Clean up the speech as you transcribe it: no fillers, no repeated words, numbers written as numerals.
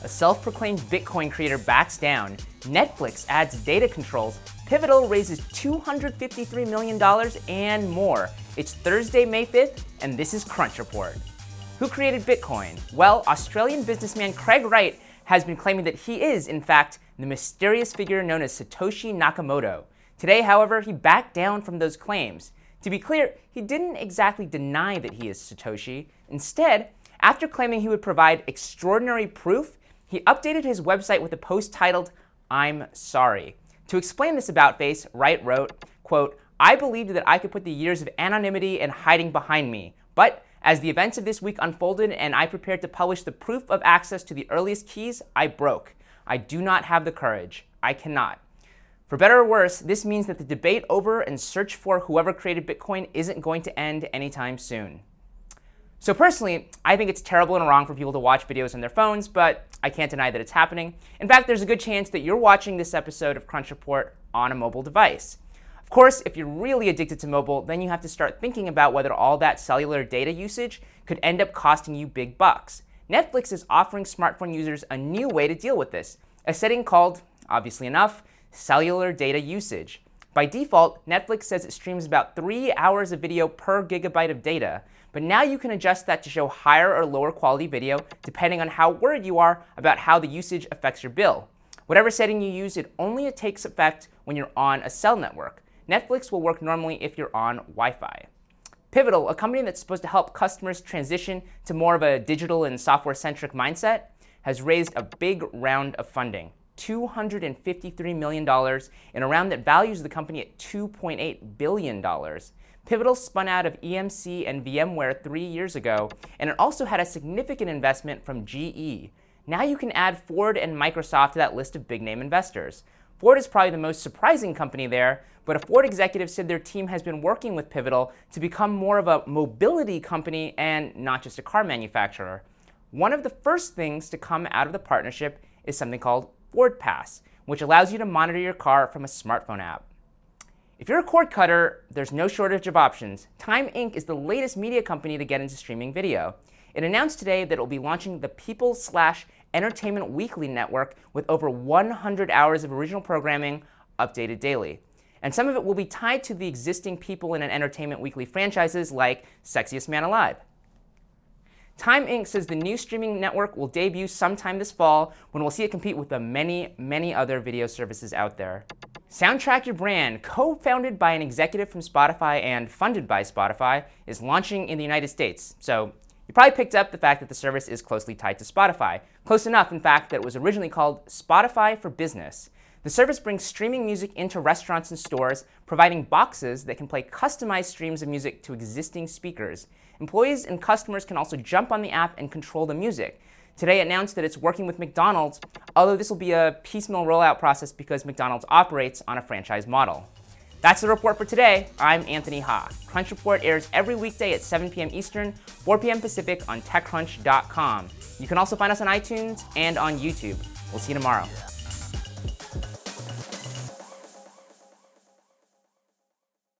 A self-proclaimed Bitcoin creator backs down, Netflix adds data controls, Pivotal raises $253 million, and more. It's Thursday, May 5th, and this is Crunch Report. Who created Bitcoin? Well, Australian businessman Craig Wright has been claiming that he is, in fact, the mysterious figure known as Satoshi Nakamoto. Today, however, he backed down from those claims. To be clear, he didn't exactly deny that he is Satoshi. Instead, after claiming he would provide extraordinary proof, he updated his website with a post titled, "I'm sorry." To explain this about-face, Wright wrote, quote, "I believed that I could put the years of anonymity and hiding behind me, but as the events of this week unfolded and I prepared to publish the proof of access to the earliest keys, I broke. I do not have the courage. I cannot." For better or worse, this means that the debate over and search for whoever created Bitcoin isn't going to end anytime soon. So personally, I think it's terrible and wrong for people to watch videos on their phones, but I can't deny that it's happening. In fact, there's a good chance that you're watching this episode of Crunch Report on a mobile device. Of course, if you're really addicted to mobile, then you have to start thinking about whether all that cellular data usage could end up costing you big bucks. Netflix is offering smartphone users a new way to deal with this, a setting called, obviously enough, cellular data usage. By default, Netflix says it streams about 3 hours of video per gigabyte of data, but now you can adjust that to show higher or lower quality video depending on how worried you are about how the usage affects your bill. Whatever setting you use, it only takes effect when you're on a cell network. Netflix will work normally if you're on Wi-Fi. Pivotal, a company that's supposed to help customers transition to more of a digital and software-centric mindset, has raised a big round of funding, $253 million, in a round that values the company at $2.8 billion. Pivotal spun out of EMC and VMware 3 years ago, and it also had a significant investment from GE. Now you can add Ford and Microsoft to that list of big-name investors. Ford is probably the most surprising company there, but a Ford executive said their team has been working with Pivotal to become more of a mobility company and not just a car manufacturer. One of the first things to come out of the partnership is something called Ford Pass, which allows you to monitor your car from a smartphone app. If you're a cord cutter, there's no shortage of options. Time Inc. is the latest media company to get into streaming video. It announced today that it will be launching the People/Entertainment Weekly network with over 100 hours of original programming updated daily. And some of it will be tied to the existing People and Entertainment Weekly franchises like Sexiest Man Alive. Time Inc. says the new streaming network will debut sometime this fall when we'll see it compete with the many, many other video services out there. Soundtrack Your Brand, co-founded by an executive from Spotify and funded by Spotify, is launching in the United States. So you probably picked up the fact that the service is closely tied to Spotify. Close enough, in fact, that it was originally called Spotify for Business. The service brings streaming music into restaurants and stores, providing boxes that can play customized streams of music to existing speakers. Employees and customers can also jump on the app and control the music. Today it announced that it's working with McDonald's, although this will be a piecemeal rollout process because McDonald's operates on a franchise model. That's the report for today. I'm Anthony Ha. Crunch Report airs every weekday at 7 p.m. Eastern, 4 p.m. Pacific on TechCrunch.com. You can also find us on iTunes and on YouTube. We'll see you tomorrow.